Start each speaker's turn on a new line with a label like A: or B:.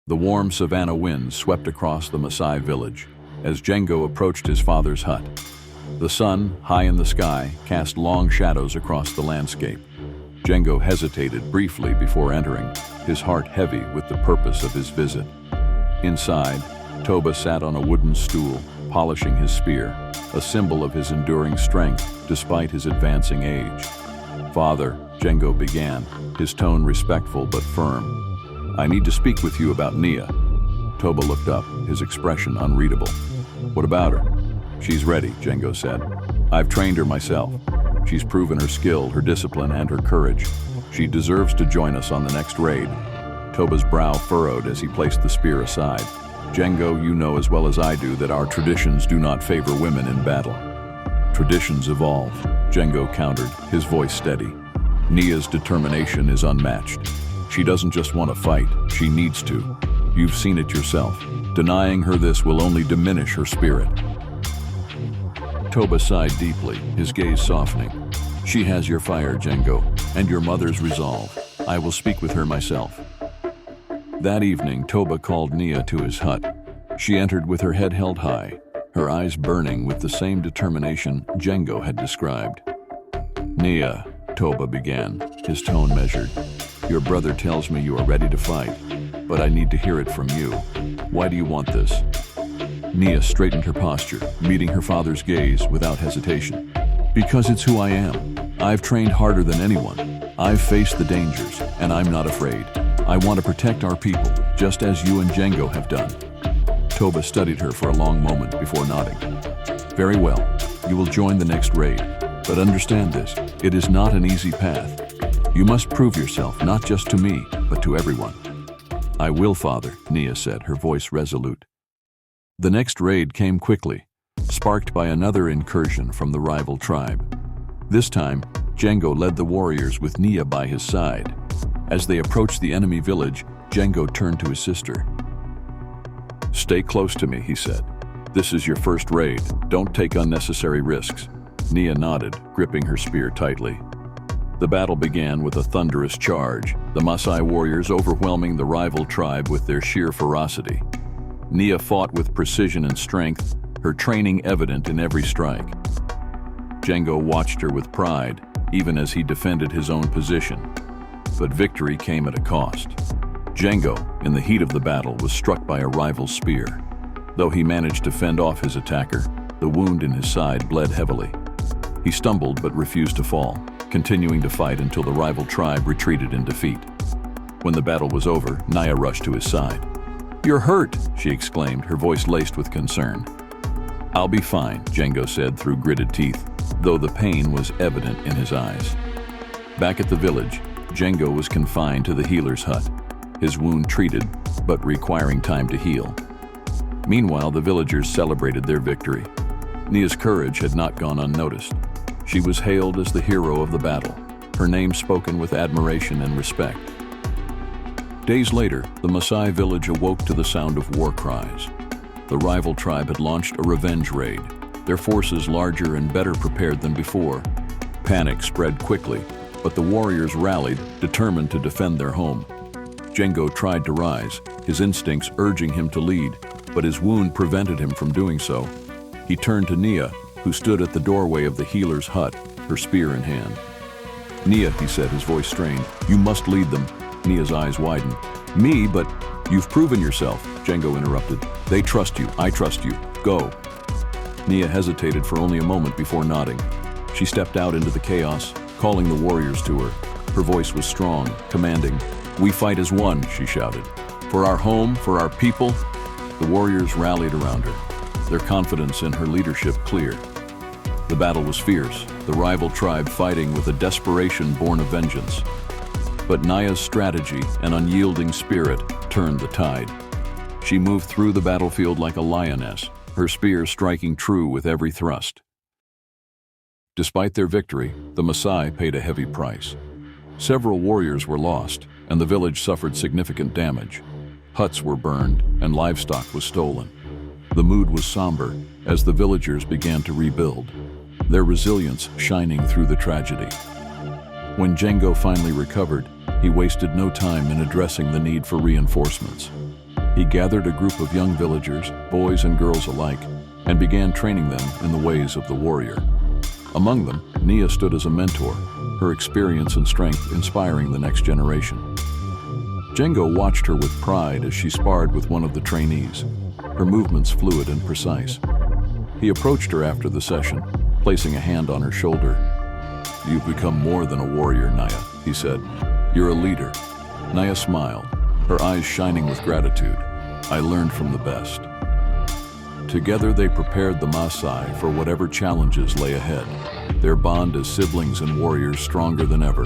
A: The warm savanna winds swept across the Maasai village as Jengo approached his father's hut. The sun, high in the sky, cast long shadows across the landscape. Jengo hesitated briefly before entering, his heart heavy with the purpose of his visit. Inside, Toba sat on a wooden stool, polishing his spear, a symbol of his enduring strength despite his advancing age. "Father," Jengo began, his tone respectful but firm. "I need to speak with you about Nia." Toba looked up, his expression unreadable. "What about her?" "She's ready," Jengo said. "I've trained her myself. She's proven her skill, her discipline, and her courage. She deserves to join us on the next raid." Toba's brow furrowed as he placed the spear aside. "Jengo, you know as well as I do that our traditions do not favor women in battle." "Traditions evolve," Jengo countered, his voice steady. "Nia's determination is unmatched. She doesn't just want to fight, she needs to. You've seen it yourself. Denying her this will only diminish her spirit." Toba sighed deeply, his gaze softening. "She has your fire, Jengo, and your mother's resolve. I will speak with her myself." That evening, Toba called Nia to his hut. She entered with her head held high, her eyes burning with the same determination Jengo had described. "Nia," Toba began, his tone measured, "your brother tells me you are ready to fight, but I need to hear it from you. Why do you want this?" Nia straightened her posture, meeting her father's gaze without hesitation. "Because it's who I am. I've trained harder than anyone. I've faced the dangers, and I'm not afraid. I want to protect our people, just as you and Jengo have done." Toba studied her for a long moment before nodding. "Very well. You will join the next raid. But understand this, it is not an easy path. You must prove yourself, not just to me, but to everyone." "I will, father," Nia said, her voice resolute. The next raid came quickly, sparked by another incursion from the rival tribe. This time, Jengo led the warriors with Nia by his side. As they approached the enemy village, Jengo turned to his sister. "Stay close to me," he said. "This is your first raid. Don't take unnecessary risks." Nia nodded, gripping her spear tightly. The battle began with a thunderous charge, the Maasai warriors overwhelming the rival tribe with their sheer ferocity. Nia fought with precision and strength, her training evident in every strike. Jengo watched her with pride, even as he defended his own position. But victory came at a cost. Jengo, in the heat of the battle, was struck by a rival's spear. Though he managed to fend off his attacker, the wound in his side bled heavily. He stumbled but refused to fall, continuing to fight until the rival tribe retreated in defeat. When the battle was over, Nia rushed to his side. "You're hurt," she exclaimed, her voice laced with concern. "I'll be fine," Jengo said through gritted teeth, though the pain was evident in his eyes. Back at the village, Jengo was confined to the healer's hut, his wound treated, but requiring time to heal. Meanwhile, the villagers celebrated their victory. Nia's courage had not gone unnoticed. She was hailed as the hero of the battle, her name spoken with admiration and respect. Days later, the Maasai village awoke to the sound of war cries. The rival tribe had launched a revenge raid, their forces larger and better prepared than before. Panic spread quickly, but the warriors rallied, determined to defend their home. Jengo tried to rise, his instincts urging him to lead, but his wound prevented him from doing so. He turned to Nia, who stood at the doorway of the healer's hut, her spear in hand. "Nia," he said, his voice strained, "you must lead them." Nia's eyes widened. "Me, but you've proven yourself," Jengo interrupted. "They trust you, I trust you. Go." Nia hesitated for only a moment before nodding. She stepped out into the chaos, calling the warriors to her. Her voice was strong, commanding. "We fight as one," she shouted. "For our home, for our people." The warriors rallied around her, their confidence in her leadership clear. The battle was fierce, the rival tribe fighting with a desperation born of vengeance. But Nia's strategy and unyielding spirit turned the tide. She moved through the battlefield like a lioness, her spear striking true with every thrust. Despite their victory, the Maasai paid a heavy price. Several warriors were lost, and the village suffered significant damage. Huts were burned, and livestock was stolen. The mood was somber as the villagers began to rebuild, their resilience shining through the tragedy. When Jengo finally recovered, he wasted no time in addressing the need for reinforcements. He gathered a group of young villagers, boys and girls alike, and began training them in the ways of the warrior. Among them, Nia stood as a mentor, her experience and strength inspiring the next generation. Jengo watched her with pride as she sparred with one of the trainees, her movements fluid and precise. He approached her after the session, placing a hand on her shoulder. "You've become more than a warrior, Nia," he said. "You're a leader." Nia smiled, her eyes shining with gratitude. "I learned from the best." Together they prepared the Maasai for whatever challenges lay ahead, their bond as siblings and warriors stronger than ever.